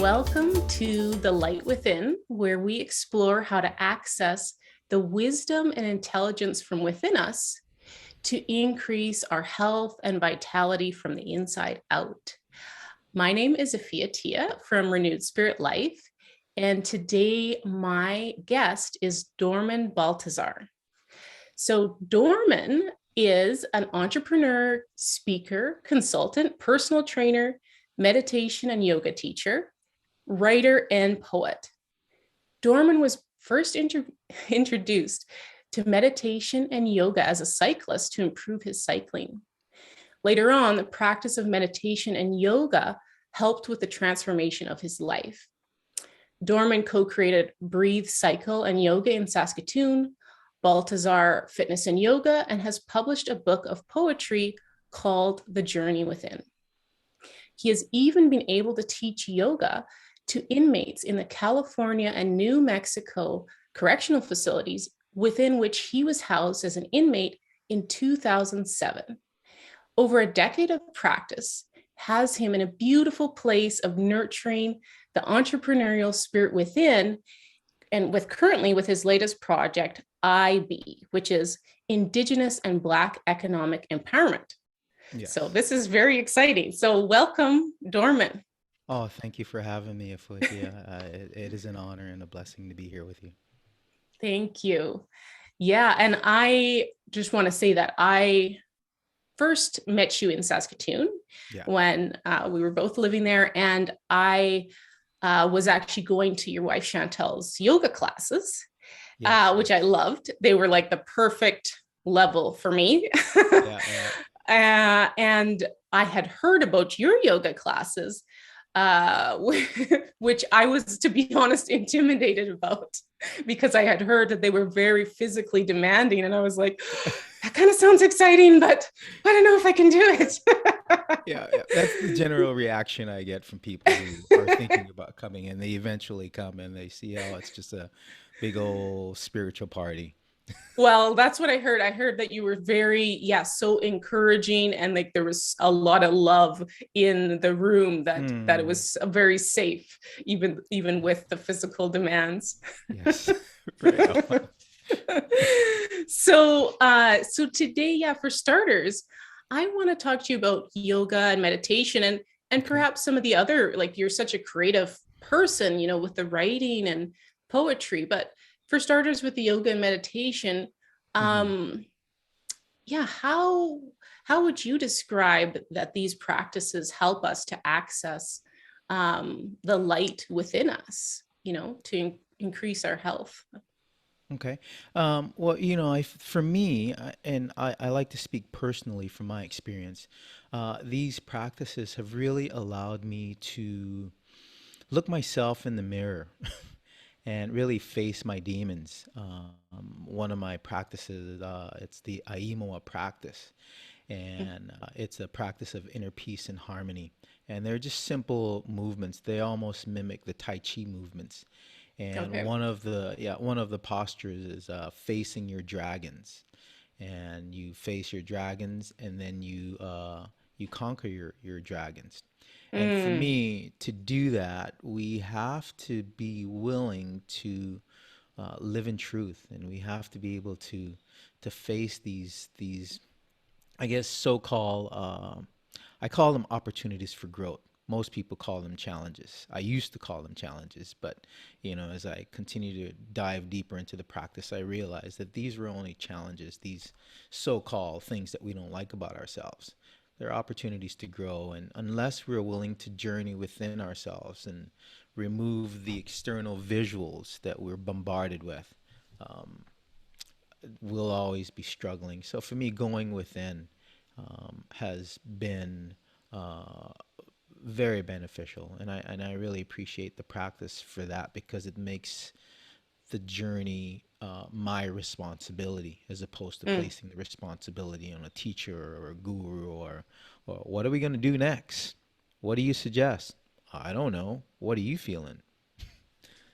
Welcome to The Light Within, where we explore how to access the wisdom and intelligence from within us to increase our health and vitality from the inside out. My name is Afua from Renewed Spirit Life, and today my guest is Dorman Baltazar. So Dorman is an entrepreneur, speaker, consultant, personal trainer, meditation and yoga teacher, writer, and poet. Dorman was first introduced to meditation and yoga as a cyclist to improve his cycling. Later on, the practice of meditation and yoga helped with the transformation of his life. Dorman co-created Breathe Cycle and Yoga in Saskatoon, Baltazar Fitness and Yoga, and has published a book of poetry called The Journey Within. He has even been able to teach yoga to inmates in the California and New Mexico correctional facilities, within which he was housed as an inmate in 2007. Over a decade of practice has him in a beautiful place of nurturing the entrepreneurial spirit within, and currently with his latest project, IBEE, which is Indigenous and Black Economic Empowerment. Yes. So this is very exciting. So welcome, Dorman. Oh, thank you for having me, Afua. It is an honor and a blessing to be here with you. Thank you. Yeah, and I just want to say that I first met you in Saskatoon when we were both living there, and I was actually going to your wife Chantel's yoga classes, which I loved. They were like the perfect level for me. And I had heard about your yoga classes, which I was, to be honest, intimidated about, because I had heard that they were very physically demanding. And I was like, that kind of sounds exciting, but I don't know if I can do it. Yeah, that's the general reaction I get from people who are thinking about coming, and they eventually come and they see how it's just a big old spiritual party. Well, that's what I heard. I heard that you were very, so encouraging, and like there was a lot of love in the room, that it was very safe, even with the physical demands. Yes. Right. So today, for starters, I want to talk to you about yoga and meditation, and perhaps some of the other, like, you're such a creative person, with the writing and poetry, but for starters, with the yoga and meditation, how would you describe that these practices help us to access the light within us, to increase our health? Okay. Well, for me, and I like to speak personally from my experience, these practices have really allowed me to look myself in the mirror and really face my demons. One of my practices, it's the Aimo of Practice, and it's a practice of inner peace and harmony. And they're just simple movements. They almost mimic the Tai Chi movements. And one of the postures is facing your dragons, and you face your dragons, and then you conquer your dragons. And for me, to do that, we have to be willing to live in truth, and we have to be able to face these I guess so-called I call them opportunities for growth. Most people call them challenges. I used to call them challenges, but as I continue to dive deeper into the practice, I realized that these were only challenges, these so-called things that we don't like about ourselves. There are opportunities to grow, and unless we're willing to journey within ourselves and remove the external visuals that we're bombarded with, we'll always be struggling. So for me, going within has been very beneficial, and I really appreciate the practice for that, because it makes the journey my responsibility, as opposed to placing the responsibility on a teacher or a guru, or what are we going to do next? What do you suggest? I don't know. What are you feeling?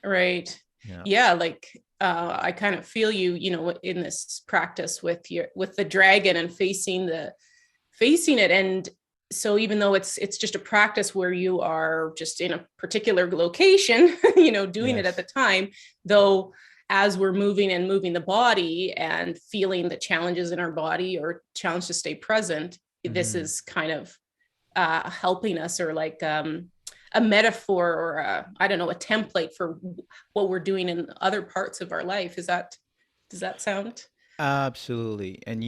Right. Yeah, like I kind of feel you, in this practice with the dragon and facing it. And so even though it's just a practice where you are just in a particular location, doing it at the Yes. time, though, as we're moving the body and feeling the challenges in our body or challenge to stay present, this Hmm. is kind of helping us, or like a metaphor, or I don't know, a template for what we're doing in other parts of our life. Does that sound Absolutely. And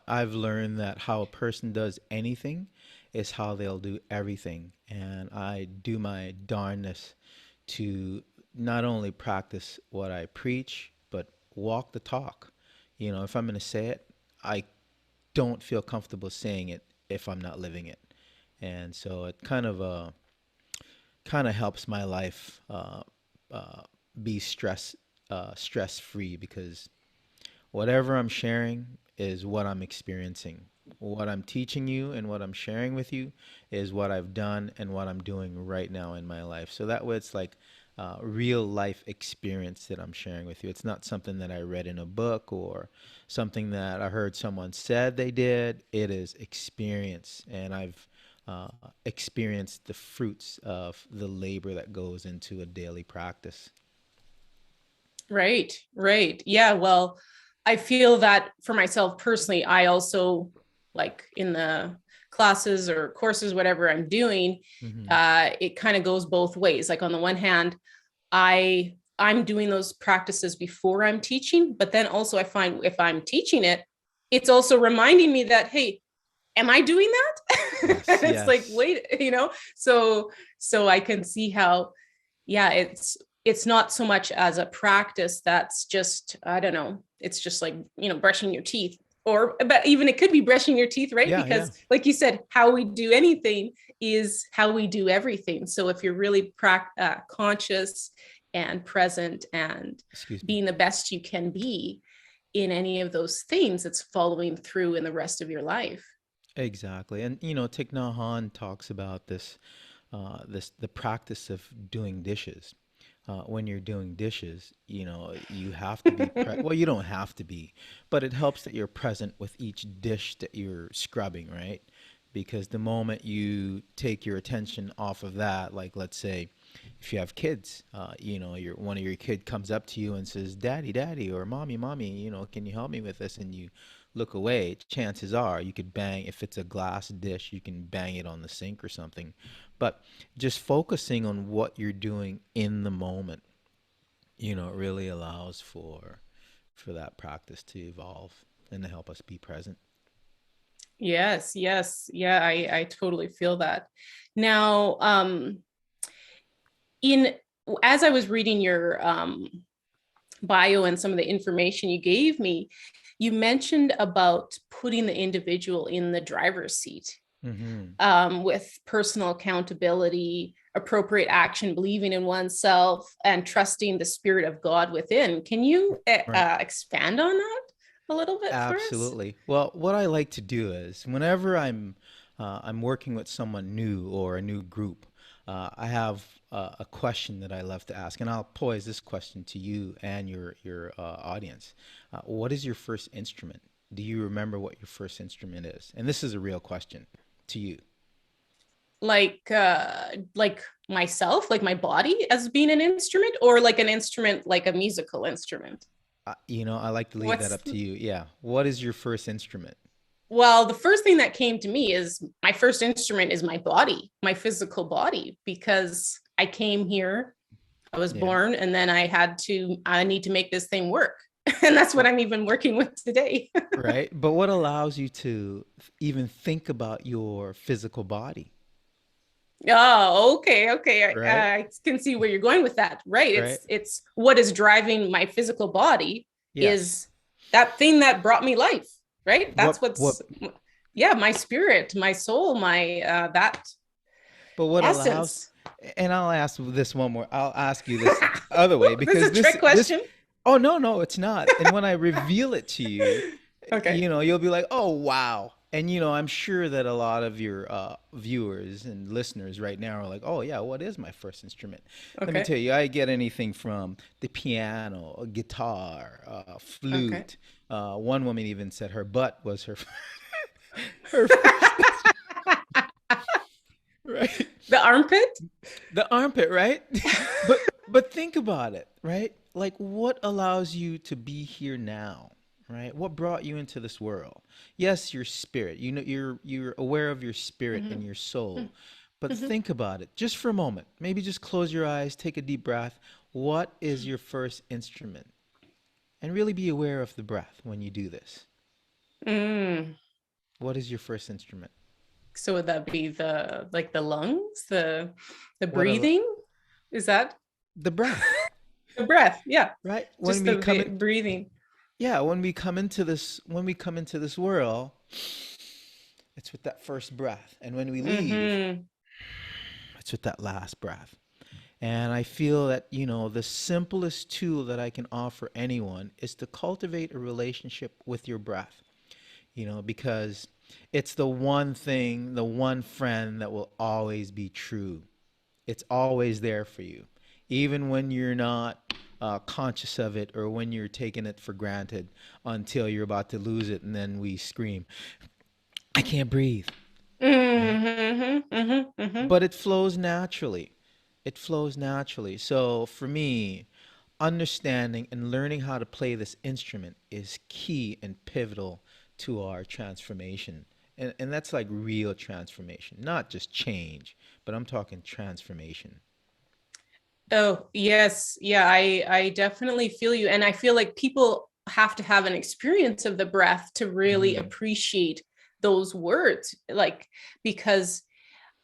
I've learned that how a person does anything is how they'll do everything. And I do my darndest to not only practice what I preach, but walk the talk. If I'm going to say it, I don't feel comfortable saying it if I'm not living it. And so it kind of helps my life uh, be stress free, because whatever I'm sharing is what I'm experiencing. What I'm teaching you and what I'm sharing with you is what I've done and what I'm doing right now in my life. So that way it's like real life experience that I'm sharing with you. It's not something that I read in a book or something that I heard someone said they did. It is experience. And I've uh, experienced the fruits of the labor that goes into a daily practice. right? Right. Yeah. Well, I feel that for myself personally, I also, like, in the classes or courses, whatever I'm doing, Hmm. it kind of goes both ways. Like, on the one hand, I'm doing those practices before I'm teaching, but then also I find if I'm teaching it, it's also reminding me that, hey, am I doing that? And Yes, it's like, yes. wait, so I can see how, yeah, it's not so much as a practice that's just, I don't know, it's just like, brushing your teeth, or, but even it could be brushing your teeth, right? Yeah, yeah. Because like you said, how we do anything is how we do everything. So if you're really conscious and present and Excuse me. being the best you can be in any of those things, it's following through in the rest of your life. Exactly. And Thich Nhat Hanh talks about the practice of doing dishes. When you're doing dishes, you have to be well, you don't have to be, but it helps that you're present with each dish that you're scrubbing, right? Because the moment you take your attention off of that, like let's say if you have kids, your one of your kid comes up to you and says, "Daddy, Daddy," or "Mommy, Mommy, can you help me with this?" And you look away. Chances are you could bang, if it's a glass dish, you can bang it on the sink or something. But just focusing on what you're doing in the moment, it really allows for that practice to evolve and to help us be present. Yes, yes. Yeah, I totally feel that. Now, in as I was reading your bio and some of the information you gave me, you mentioned about putting the individual in the driver's seat, Hmm. with personal accountability, appropriate action, believing in oneself, and trusting the spirit of God within. Can you Right. expand on that a little bit for us? Absolutely. Well, what I like to do is whenever I'm working with someone new or a new group, I have a question that I love to ask, and I'll pose this question to you and your audience. What is your first instrument? Do you remember what your first instrument is? And this is a real question to you. Like myself, like my body as being an instrument, or like an instrument, like a musical instrument? I like to leave that What's up to you. Yeah. What is your first instrument? Well, the first thing that came to me is my first instrument is my body, my physical body, because I came here, I was Yeah. born, and then I need to make this thing work. And that's what Well, I'm even working with today. right. But what allows you to even think about your physical body? Oh, okay, okay. Right. I can see where you're going with that. Right. Right. It's what is driving my physical body Yes. is that thing that brought me life. Right. That's What what's, yeah, my spirit, my soul, my that but what allows essence. and I'll ask this one more. I'll ask you this other way, This is because a this trick this question. oh no, no, it's not. And when I reveal it to you, Okay. you'll be like, "Oh, wow." And I'm sure that a lot of your viewers and listeners right now are like, "Oh yeah, what is my first instrument?" Let me Okay. tell you, I get anything from the piano, a guitar, Okay. flute. One woman even said her butt was her her first instrument. right? The armpit? The armpit, right? But think about it, right? Like what allows you to be here now, right? What brought you into this world? Yes, your spirit. You know you're aware of your spirit and Mm-hmm. your soul. But Mm-hmm. think about it just for a moment. Maybe just close your eyes, take a deep breath. What is your first instrument? And really be aware of the breath when you do this. Mm. What is your first instrument? So would that be the like the lungs, the What a breathing? Is that the breath, the breath? Yeah, right? When just we the come in breathing. yeah, when we come into this world, it's with that first breath. And when we leave, Mm-hmm. it's with that last breath. And I feel that, the simplest tool that I can offer anyone is to cultivate a relationship with your breath, because it's the one thing, the one friend that will always be true. It's always there for you, even when you're not conscious of it or when you're taking it for granted until you're about to lose it. And then we scream, I can't breathe, right? Mm-hmm. Mm-hmm. Mm-hmm. But it flows naturally. It flows naturally. So for me, understanding and learning how to play this instrument is key and pivotal to our transformation. And that's like real transformation, not just change, but I'm talking transformation. Oh, yes. Yeah, I definitely feel you. And I feel like people have to have an experience of the breath to really Mm-hmm. appreciate those words. Like, because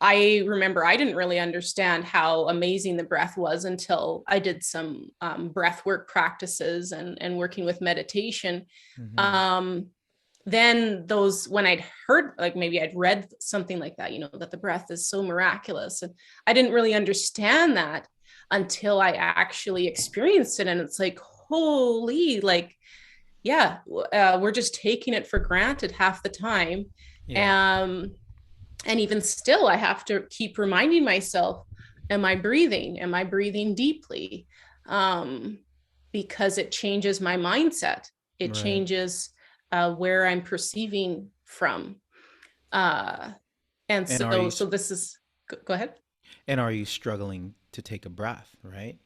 I remember I didn't really understand how amazing the breath was until I did some breath work practices and working with meditation. Mm-hmm. Um, then those when I'd heard, like maybe I'd read something like that, that the breath is so miraculous, and I didn't really understand that until I actually experienced it. And it's like, holy, like, yeah, we're just taking it for granted half the time. Yeah. um and even still, I have to keep reminding myself, am I breathing deeply? um because it changes my mindset. It Right. changes where I'm perceiving from. uh and And are you so this is, go ahead. and are you struggling to take a breath, right?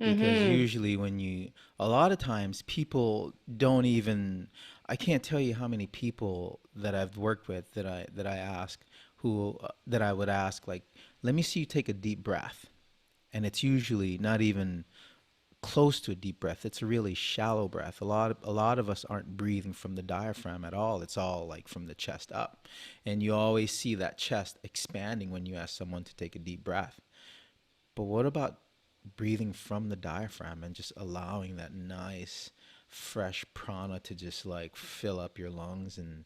Because Mm-hmm. usually a lot of times people don't even, I can't tell you how many people that I've worked with that I ask that I would ask like, let me see you take a deep breath. And it's usually not even close to a deep breath. It's a really shallow breath. A lot of us aren't breathing from the diaphragm at all. It's all like from the chest up. And you always see that chest expanding when you ask someone to take a deep breath. But what about breathing from the diaphragm and just allowing that nice fresh prana to just like fill up your lungs, and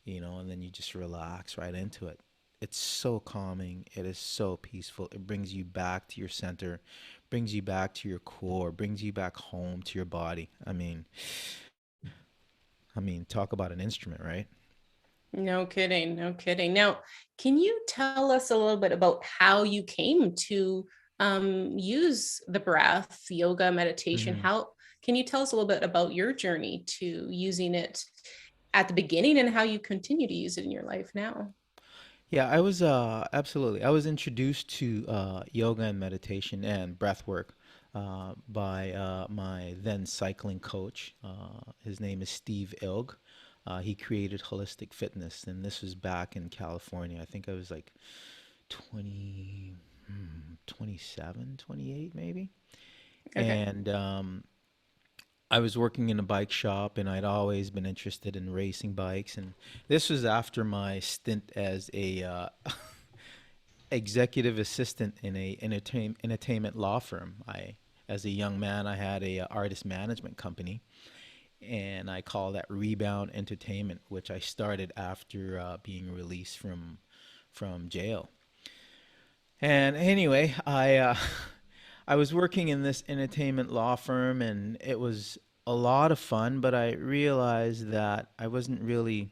then you just relax right into it. It's so calming. It is so peaceful. It brings you back to your center, brings you back to your core, brings you back home to your body. I mean, talk about an instrument, right? No kidding, no kidding. Now, can you tell us a little bit about how you came to use the breath, yoga, meditation? Hmm. How can you tell us a little bit about your journey to using it at the beginning and how you continue to use it in your life now? Yeah, I was absolutely. I was introduced to yoga and meditation and breath work by my then cycling coach. His name is Steve Ilg. He created Holistic Fitness, and this was back in California. I think I was like 20, 27, 28 maybe. Okay. And I was working in a bike shop, and I'd always been interested in racing bikes. And this was after my stint as a executive assistant in a entertainment law firm. As a young man, I had a artist management company, and I call that Rebound Entertainment, which I started after being released from jail. And anyway, I was working in this entertainment law firm, and it was a lot of fun. But I realized that I wasn't really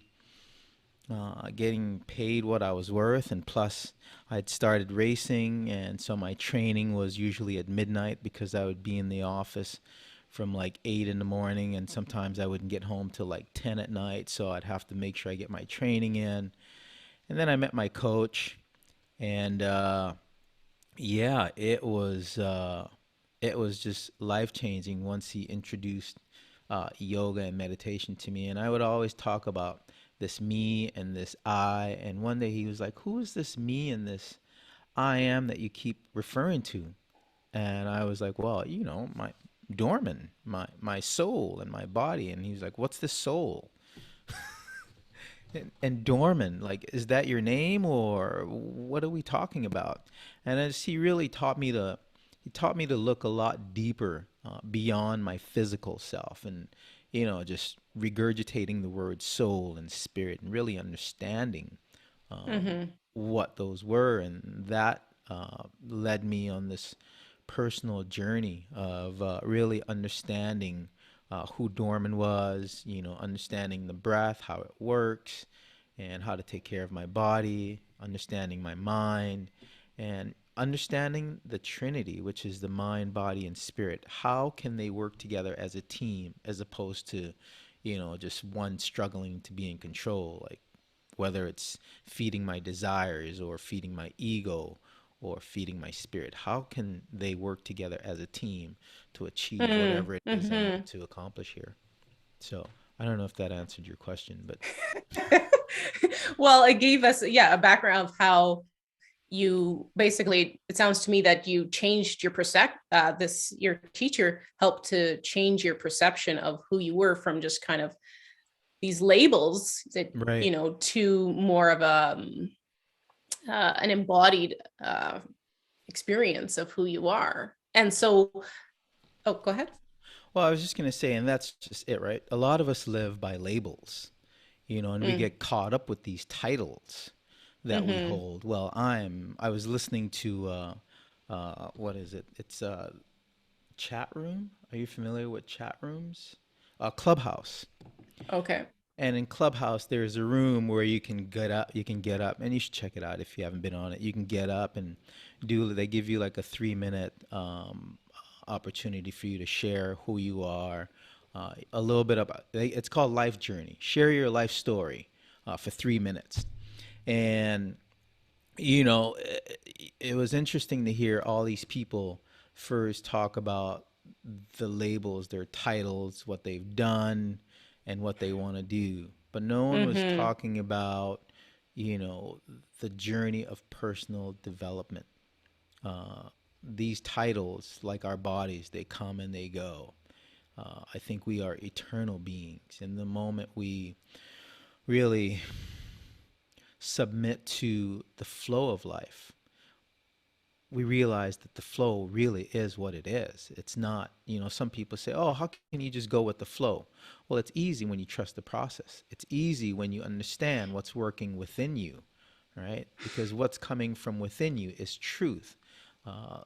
getting paid what I was worth, and plus I'd started racing, and so my training was usually at midnight because I would be in the office from like 8 in the morning, and sometimes I wouldn't get home till like 10 at night, so I'd have to make sure I get my training in. And then I met my coach, And yeah, it was just life changing once he introduced yoga and meditation to me. And I would always talk about this me and this I. And one day he was like, "Who is this me and this I am that you keep referring to?" And I was like, "Well, my Dorman, my soul and my body." And he was like, "What's the soul?" And Dorman, like, is that your name or what are we talking about? And as he taught me to look a lot deeper beyond my physical self, and just regurgitating the word soul and spirit and really understanding Mm-hmm. what those were, and that led me on this personal journey of really understanding who Dorman was, understanding the breath, how it works, and how to take care of my body, understanding my mind, and understanding the Trinity, which is the mind, body, and spirit. How can they work together as a team as opposed to, just one struggling to be in control? Like, whether it's feeding my desires or feeding my ego or feeding my spirit. How can they work together as a team to achieve whatever it is I Mm-hmm. want to accomplish here? So I don't know if that answered your question, but Well, it gave us, yeah, a background of how you basically, it sounds to me that you changed your your teacher helped to change your perception of who you were from just kind of these labels that, right. to more of an embodied experience of who you are. And so, oh, go ahead. Well, I was just going to say, and that's just it, right? A lot of us live by labels, and we Mm, get caught up with these titles that we mm-hmm. hold. Well, I was listening to, what is it? It's chat room. Are you familiar with chat rooms? Clubhouse. Okay. And in Clubhouse, there's a room where you can get up. You can get up, and you should check it out if you haven't been on it. You can get up and do. They give you like a 3 minute opportunity for you to share who you are, a little bit about. It's called Life Journey. Share your life story for 3 minutes, and it was interesting to hear all these people first talk about the labels, their titles, what they've done, and what they want to do. But no one was Mm-hmm. talking about, you know, the journey of personal development. Uh, these titles, like our bodies, they come and they go. I think we are eternal beings. And the moment we really submit to the flow of life, we realize that the flow really is what it is. It's not, some people say, oh, how can you just go with the flow? Well, it's easy when you trust the process. It's easy when you understand what's working within you, right? Because what's coming from within you is truth. Uh,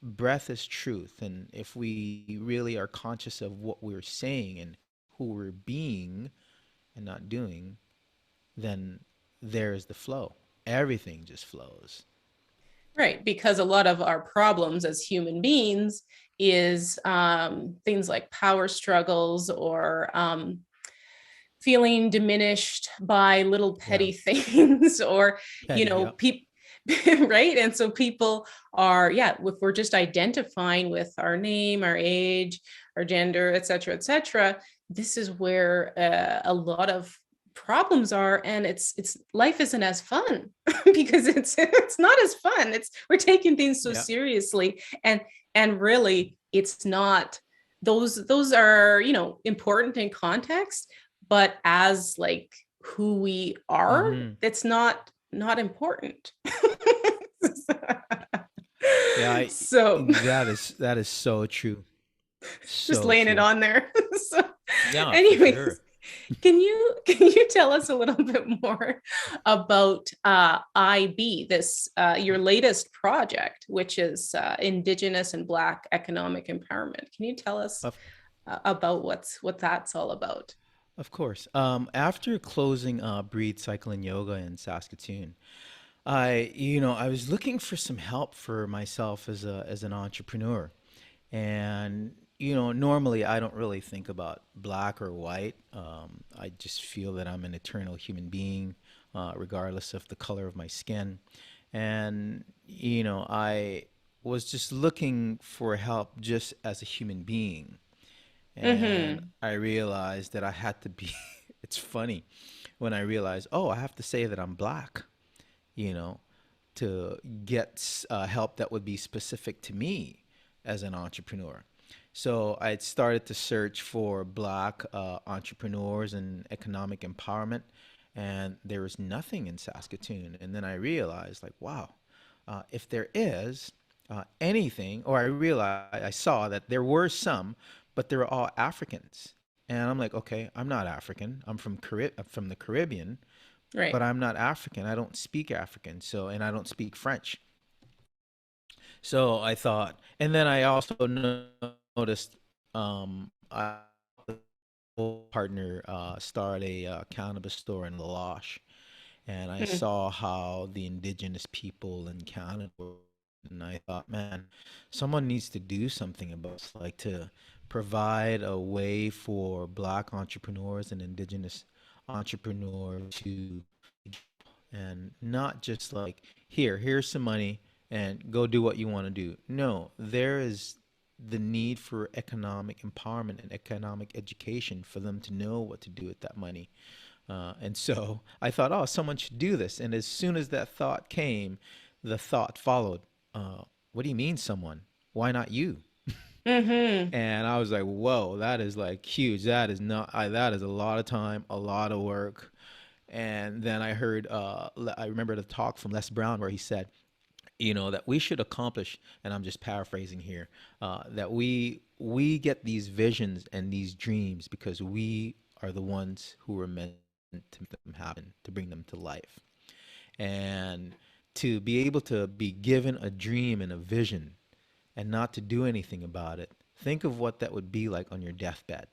Breath is truth. And if we really are conscious of what we're saying and who we're being and not doing, then there is the flow. Everything just flows. Right, because a lot of our problems as human beings is things like power struggles or feeling diminished by little Yeah. petty things or Petty, yeah. people. Right, and so people are, yeah, if we're just identifying with our name, our age, our gender, etc., this is where a lot of problems are, and it's life isn't as fun because it's not as fun. It's we're taking things so Yeah. seriously, and really it's not. Those are, important in context, but as like who we are, Hmm. it's not important. Yeah, So that is so true. just So laying it true. on there. So Yeah, for anyways, sure. can you tell us a little bit more about IB, this your latest project, which is Indigenous and Black economic empowerment? Can you tell us Of about what that's all about? of course. After closing Breed Cycle and Yoga in Saskatoon, I was looking for some help for myself as an entrepreneur. And normally I don't really think about black or white. I just feel that I'm an eternal human being, regardless of the color of my skin. And, I was just looking for help just as a human being. And Mm-hmm. I realized that I had to be, it's funny when I realized, oh, I have to say that I'm black, you know, to get help that would be specific to me as an entrepreneur. So I started to search for black entrepreneurs and economic empowerment, and there was nothing in Saskatoon. And then I realized, like, wow, if there is anything, or I saw that there were some, but they were all Africans. And I'm like, okay, I'm not African. I'm from the Caribbean, but Right. I'm not African. I don't speak African. So, and I don't speak French. So I thought, and then I also noticed, I partner started a cannabis store in Laosh, and I Mm-hmm. saw how the Indigenous people in Canada were, and I thought, man, someone needs to do something about this, like to provide a way for Black entrepreneurs and Indigenous entrepreneurs to, and not just like, here's some money and go do what you want to do. No, there is the need for economic empowerment and economic education for them to know what to do with that money. And so I thought, oh, someone should do this. And as soon as that thought came, the thought followed. What do you mean, someone? Why not you? Mm-hmm. And I was like, whoa, that is like huge. That is not, that is a lot of time, a lot of work. And then I heard, I remember the talk from Les Brown where he said, that we should accomplish, and I'm just paraphrasing here, that we get these visions and these dreams because we are the ones who were meant to make them happen, to bring them to life. And to be able to be given a dream and a vision and not to do anything about it, think of what that would be like on your deathbed,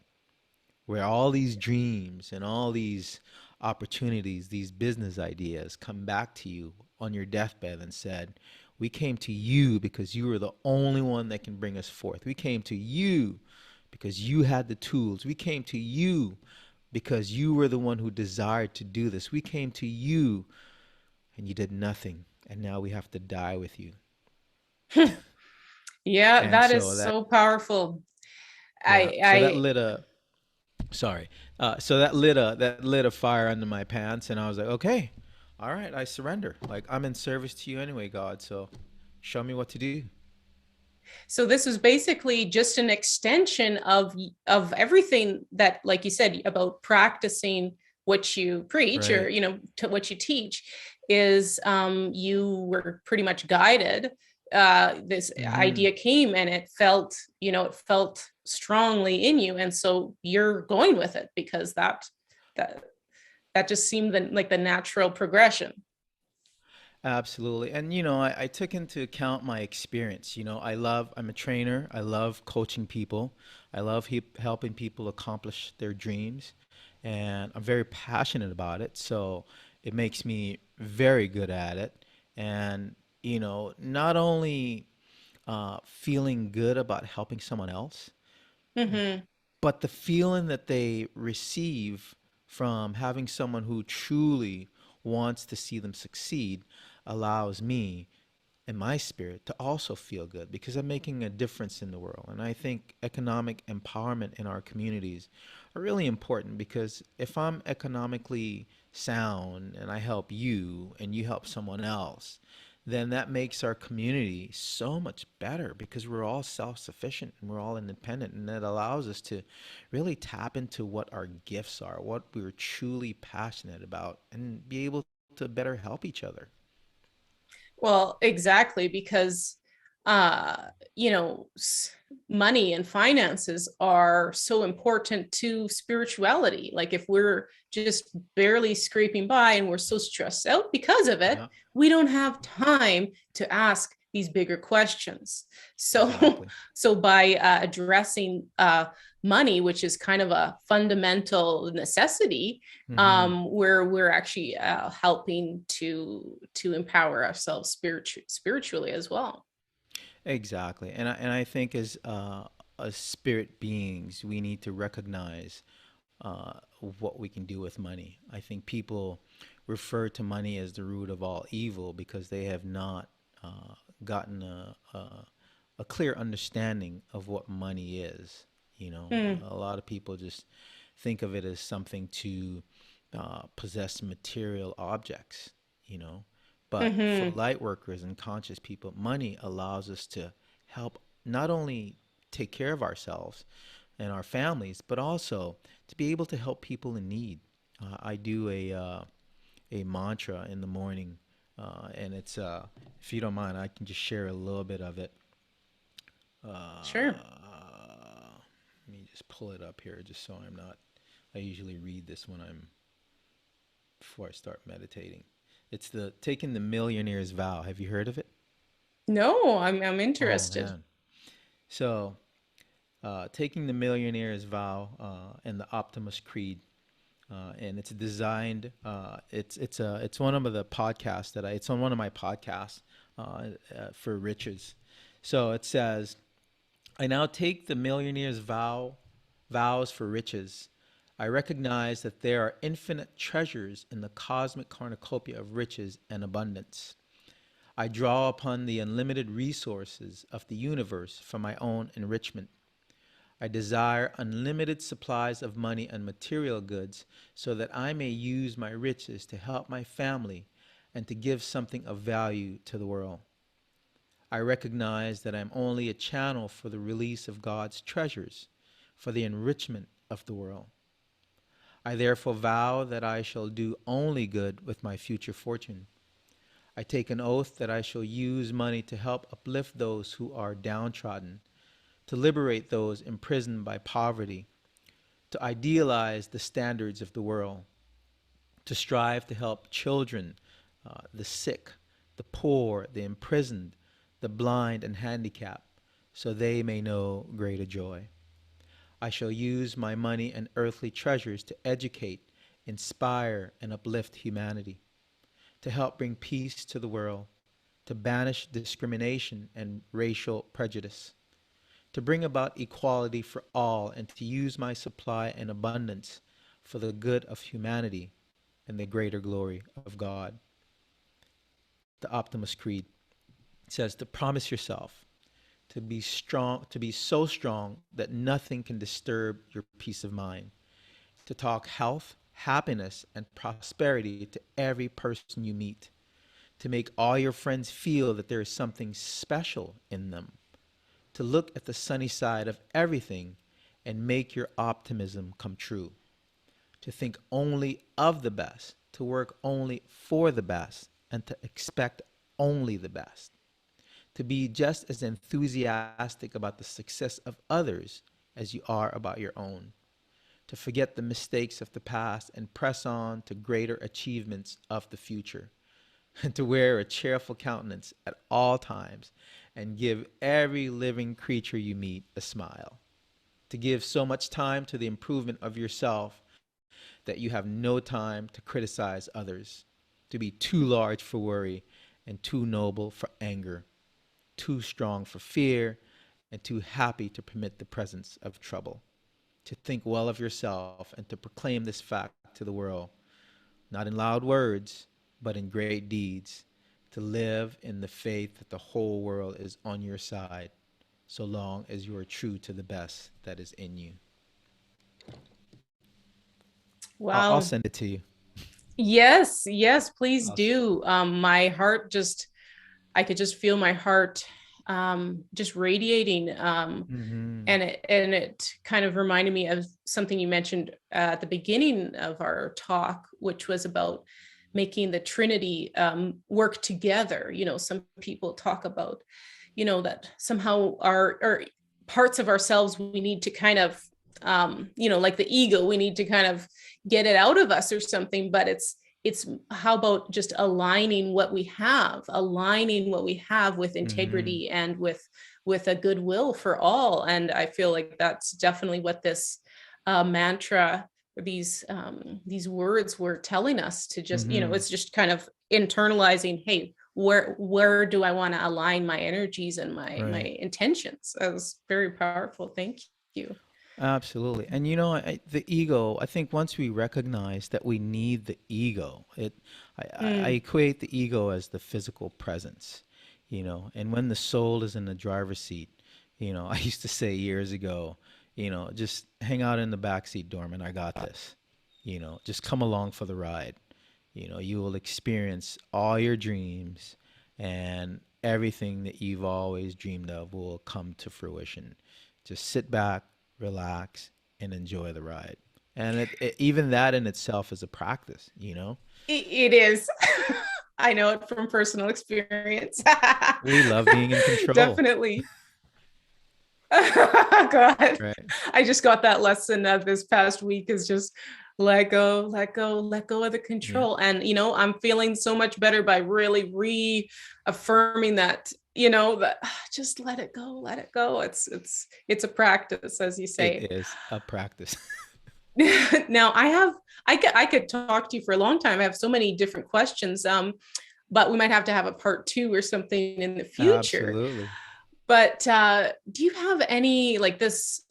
where all these dreams and all these opportunities, these business ideas come back to you on your deathbed and said, we came to you because you were the only one that can bring us forth. We came to you because you had the tools. We came to you because you were the one who desired to do this. We came to you and you did nothing. And now we have to die with you. Yeah, And that so is that, so powerful. yeah, I so that I lit a, sorry. So that lit a fire under my pants, and I was like, okay, all right, I surrender. Like I'm in service to you anyway, God. So show me what to do. So this was basically just an extension of everything that, like you said, about practicing what you preach, or Right. to what you teach, is you were pretty much guided. This Mm-hmm. idea came and it felt strongly in you, and so you're going with it because that that just seemed like the natural progression. Absolutely. And I took into account my experience. I'm a trainer. I love coaching people. I love helping people accomplish their dreams. And I'm very passionate about it. So it makes me very good at it. And, not only feeling good about helping someone else, Mm-hmm. but the feeling that they receive from having someone who truly wants to see them succeed allows me and my spirit to also feel good because I'm making a difference in the world. And I think economic empowerment in our communities are really important because if I'm economically sound and I help you and you help someone else, then that makes our community so much better because we're all self-sufficient and we're all independent, and that allows us to really tap into what our gifts are, what we're truly passionate about, and be able to better help each other. Well, exactly, because uh, you know, money and finances are so important to spirituality. Like if we're just barely scraping by and we're so stressed out because of it, Yeah, we don't have time to ask these bigger questions. So, exactly. so by addressing money, which is kind of a fundamental necessity, Hmm. where we're actually helping to empower ourselves spiritually as well. Exactly. And I think as spirit beings, we need to recognize uh, what we can do with money. I think people refer to money as the root of all evil because they have not gotten a clear understanding of what money is. You know, Mm, a lot of people just think of it as something to possess material objects, you know. But for mm-hmm. light workers and conscious people, money allows us to help not only take care of ourselves and our families, but also to be able to help people in need. I do a mantra in the morning, and it's if you don't mind, I can just share a little bit of it. Sure. Let me just pull it up here, just so I'm not. I usually read this when I'm before I start meditating. It's the taking the millionaire's vow. Have you heard of it? No, I'm Oh interested. man. So, taking the millionaire's vow and the Optimus Creed, and it's designed. It's one of the podcasts that I. It's on one of my podcasts for riches. So it says, I now take the millionaire's vows for riches. I recognize that there are infinite treasures in the cosmic cornucopia of riches and abundance. I draw upon the unlimited resources of the universe for my own enrichment. I desire unlimited supplies of money and material goods so that I may use my riches to help my family and to give something of value to the world. I recognize that I'm only a channel for the release of God's treasures, for the enrichment of the world. I therefore vow that I shall do only good with my future fortune. I take an oath that I shall use money to help uplift those who are downtrodden, to liberate those imprisoned by poverty, to idealize the standards of the world, to strive to help children, the sick, the poor, the imprisoned, the blind and handicapped, so they may know greater joy. I shall use my money and earthly treasures to educate, inspire, and uplift humanity, to help bring peace to the world, to banish discrimination and racial prejudice, to bring about equality for all, and to use my supply and abundance for the good of humanity and the greater glory of God. The Optimus Creed says to promise yourself to be strong, to be so strong that nothing can disturb your peace of mind, to talk health, happiness, and prosperity to every person you meet, to make all your friends feel that there is something special in them, to look at the sunny side of everything and make your optimism come true, to think only of the best, to work only for the best, and to expect only the best, to be just as enthusiastic about the success of others as you are about your own, to forget the mistakes of the past and press on to greater achievements of the future, and to wear a cheerful countenance at all times and give every living creature you meet a smile, to give so much time to the improvement of yourself that you have no time to criticize others, to be too large for worry and too noble for anger, too strong for fear and too happy to permit the presence of trouble, to think well of yourself and to proclaim this fact to the world, not in loud words, but in great deeds, to live in the faith that the whole world is on your side, so long as you are true to the best that is in you. I'll Wow. send it to you. Yes, yes, please I'll, do. My heart just, I could just feel my heart just radiating. mm-hmm. And it kind of reminded me of something you mentioned at the beginning of our talk, which was about making the Trinity work together. Some people talk about, that somehow our parts of ourselves we need to kind of, like the ego, we need to kind of get it out of us or something. But it's how about just aligning what we have with Mm-hmm. integrity and with a goodwill for all. And I feel like that's definitely what this mantra or these words were telling us to just, Mm-hmm. it's just kind of internalizing, hey, where do I want to align my energies and my Right. intentions? That was very powerful. Thank you. Absolutely. And you know, the ego, I think once we recognize that we need the ego, I Mm. equate the ego as the physical presence, you know, and when the soul is in the driver's seat, you know, I used to say years ago, you know, just hang out in the back seat, Dorman, I got this. You know, just come along for the ride. You know, you will experience all your dreams and everything that you've always dreamed of will come to fruition. Just sit back, relax, and enjoy the ride. And even that in itself is a practice, you know? It is. I know it from personal experience. We love being in control, Definitely. God, right? I just got that lesson this past week is just let go, let go, let go of the Yeah, control. And, I'm feeling so much better by really reaffirming that, that just let it go, let it go. It's a practice, as you it say. is a practice. Now I could talk to you for a long time. I have so many different questions. But we might have to have a part two or something in the future. Absolutely. But do you have any like this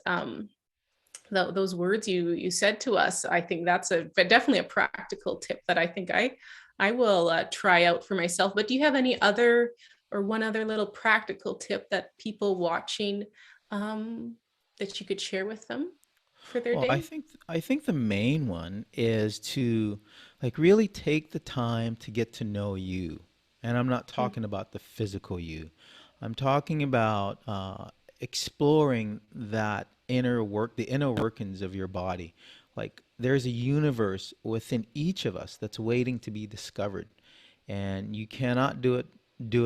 those words you said to us? I think that's but definitely a practical tip that I think I will try out for myself. But do you have any other or one other little practical tip that people watching um, that you could share with them for their Well, day? I think the main one is to like really take the time to get to know you. And I'm not Mm. talking about the physical you. I'm talking about exploring that the inner workings of your body. Like there's a universe within each of us that's waiting to be discovered. And you cannot do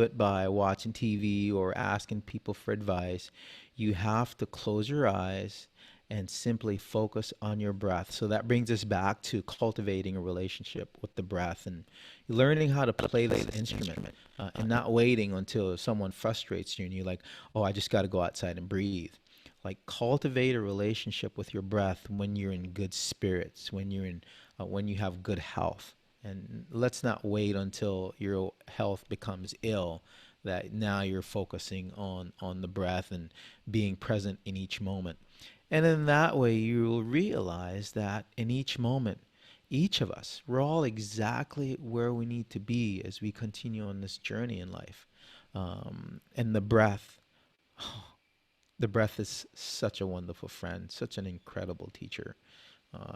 it by watching TV or asking people for advice. You have to close your eyes and simply focus on your breath. So that brings us back to cultivating a relationship with the breath and learning how to play this instrument and not waiting until someone frustrates you and you're like, oh, I just got to go outside and breathe. Like cultivate a relationship with your breath when you're in good spirits, when you have good health. And let's not wait until your health becomes ill that now you're focusing on the breath and being present in each moment. And in that way, you will realize that in each moment, each of us, we're all exactly where we need to be as we continue on this journey in life. And the breath is such a wonderful friend, such an incredible teacher.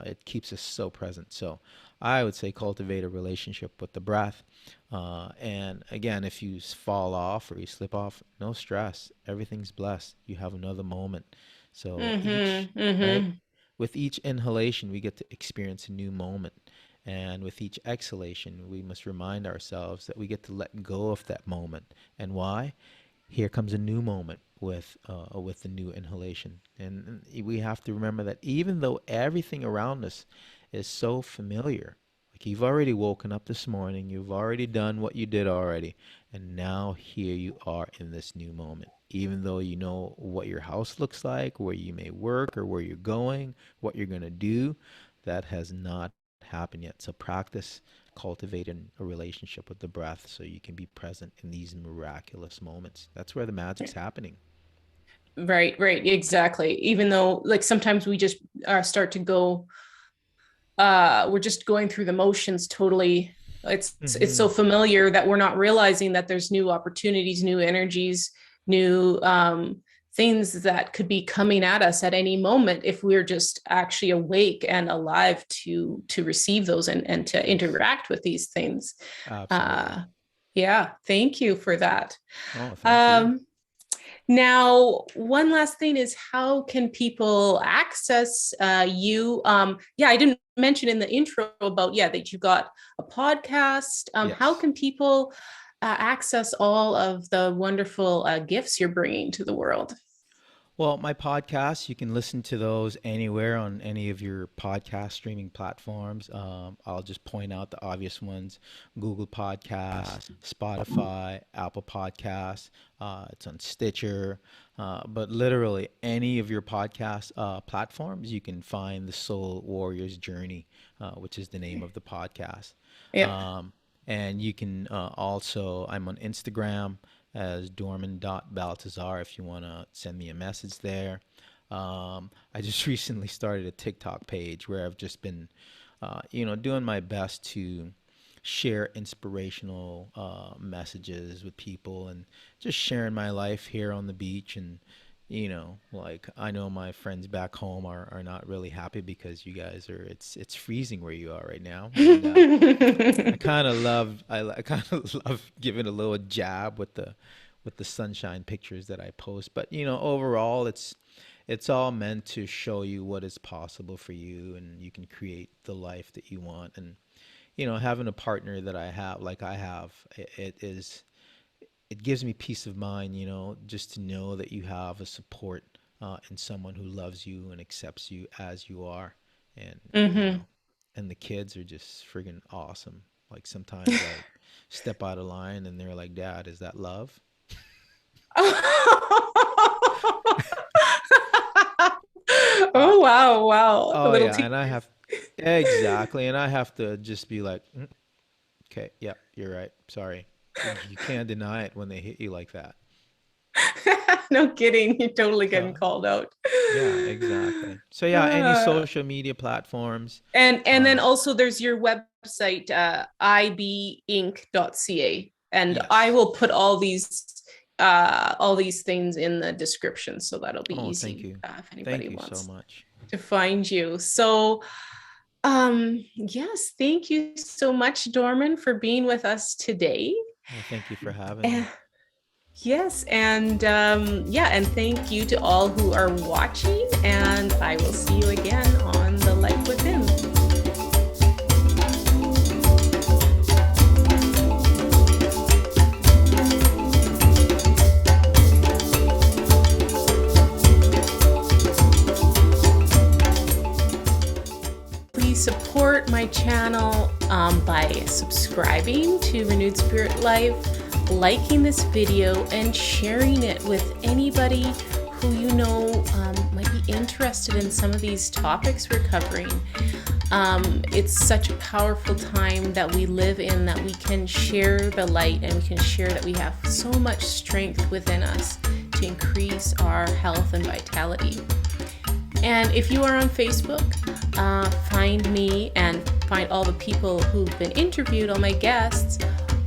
It keeps us so present. So I would say cultivate a relationship with the breath. And again, if you fall off or you slip off, no stress. Everything's blessed. You have another moment. So each, Mm-hmm. right? Mm-hmm. With each inhalation, we get to experience a new moment. And with each exhalation, we must remind ourselves that we get to let go of that moment. And why? Here comes a new moment with the new inhalation, and we have to remember that even though everything around us is so familiar, like you've already woken up this morning, you've already done what you did already, and now here you are in this new moment. Even though you know what your house looks like, where you may work, or where you're going, what you're going to do, that has not happened yet. So practice cultivating a relationship with the breath so you can be present in these miraculous moments. That's where the magic's happening. Right, right, exactly. Even though, like, sometimes we just start to go, we're just going through the motions totally. It's Mm-hmm. so familiar that we're not realizing that there's new opportunities, new energies, new things that could be coming at us at any moment if we're just actually awake and alive to receive those and to Yes, interact with these things. absolutely. Uh, yeah, thank you for that. Oh, thank you. Um, Now, one last thing is how can people access you? Yeah, I didn't mention in the intro about, yeah, that you got a podcast. How Yes. can people access all of the wonderful gifts you're bringing to the world? Well, my podcasts, you can listen to those anywhere on any of your podcast streaming platforms. I'll just point out the obvious ones: Google Podcasts, Spotify, Apple Podcasts. It's on Stitcher. But literally, any of your podcast platforms, you can find the Soul Warrior's Journey, which is the name of the podcast. Yeah. Um, and you can also, I'm on Instagram as Dorman Baltazar if you want to send me a message there. I just recently started a TikTok page where I've just been, doing my best to share inspirational messages with people and just sharing my life here on the beach. And, like I know my friends back home are not really happy because you guys are, it's freezing where you are right now. And I kind of love giving a little jab with the sunshine pictures that I post. But overall, it's all meant to show you what is possible for you, and you can create the life that you want. And having a partner that I have, like I have, it gives me peace of mind. Just to know that you have a support and someone who loves you and accepts you as you are. And you Hmm. know and the kids are just friggin' awesome. Like sometimes I step out of line and they're like, "Dad, is that love?" Uh, Oh, wow, wow. A oh little yeah, and tease. exactly, and I have to just be like, "Okay, yeah, you're right. Sorry." You can't deny it when they hit you like that. No kidding. You're totally getting So called out. yeah, exactly. So yeah, any Uh, social media platforms. and then Uh, also there's your website, IBEE Inc.ca. And I yes. will put all these things in the description, so that'll be Oh, thank easy you. if anybody Thank you so wants much. to find you. So yes, thank you so much, Dorman, for being with us today. Well, thank you for having And me. yes, and yeah, and thank you to all who are watching, and I will see you again on The Light Within. Please support my channel by subscribing to Renewed Spirit Life, liking this video, and sharing it with anybody who might be interested in some of these topics we're covering. It's such a powerful time that we live in, that we can share the light and we can share that we have so much strength within us to increase our health and vitality. And if you are on Facebook, find me and find all the people who've been interviewed, all my guests,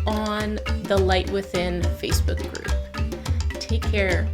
on the Light Within Facebook group. Take care.